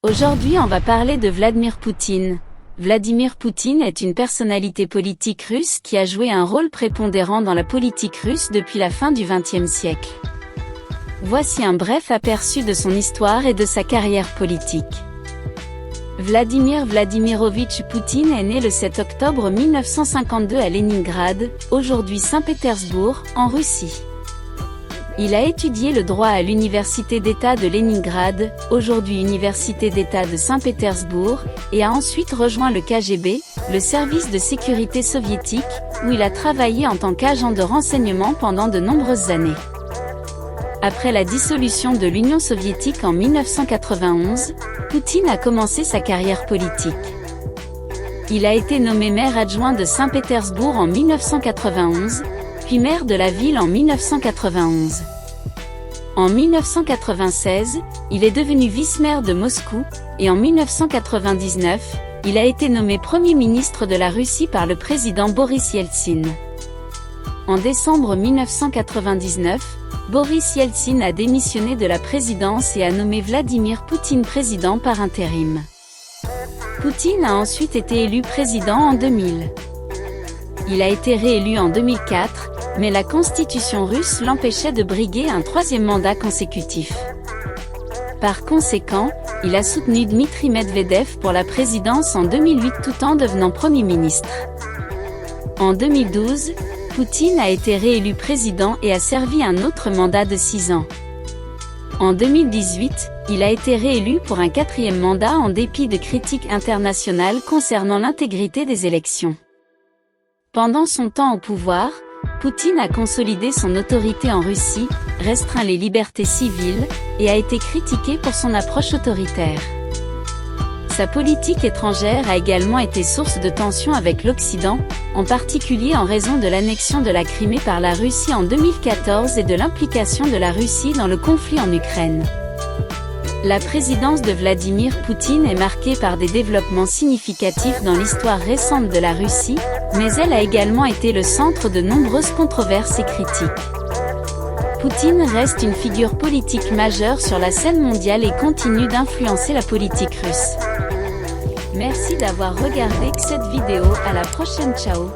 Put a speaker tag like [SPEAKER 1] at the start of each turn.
[SPEAKER 1] Aujourd'hui on va parler de Vladimir Poutine. Vladimir Poutine est une personnalité politique russe qui a joué un rôle prépondérant dans la politique russe depuis la fin du XXe siècle. Voici un bref aperçu de son histoire et de sa carrière politique. Vladimir Vladimirovitch Poutine est né le 7 octobre 1952 à Leningrad, aujourd'hui Saint-Pétersbourg, en Russie. Il a étudié le droit à l'Université d'État de Leningrad, aujourd'hui Université d'État de Saint-Pétersbourg, et a ensuite rejoint le KGB, le service de sécurité soviétique, où il a travaillé en tant qu'agent de renseignement pendant de nombreuses années. Après la dissolution de l'Union soviétique en 1991, Poutine a commencé sa carrière politique. Il a été nommé maire adjoint de Saint-Pétersbourg en 1991, puis maire de la ville en 1991. En 1996, il est devenu vice-maire de Moscou, et en 1999, il a été nommé Premier ministre de la Russie par le président Boris Yeltsin. En décembre 1999, Boris Yeltsin a démissionné de la présidence et a nommé Vladimir Poutine président par intérim. Poutine a ensuite été élu président en 2000. Il a été réélu en 2004, mais la constitution russe l'empêchait de briguer un troisième mandat consécutif. Par conséquent, il a soutenu Dmitri Medvedev pour la présidence en 2008 tout en devenant Premier ministre. En 2012, Poutine a été réélu président et a servi un autre mandat de 6 ans. En 2018, il a été réélu pour un quatrième mandat en dépit de critiques internationales concernant l'intégrité des élections. Pendant son temps au pouvoir, Poutine a consolidé son autorité en Russie, restreint les libertés civiles, et a été critiqué pour son approche autoritaire. Sa politique étrangère a également été source de tensions avec l'Occident, en particulier en raison de l'annexion de la Crimée par la Russie en 2014 et de l'implication de la Russie dans le conflit en Ukraine. La présidence de Vladimir Poutine est marquée par des développements significatifs dans l'histoire récente de la Russie, mais elle a également été le centre de nombreuses controverses et critiques. Poutine reste une figure politique majeure sur la scène mondiale et continue d'influencer la politique russe. Merci d'avoir regardé cette vidéo, à la prochaine, ciao.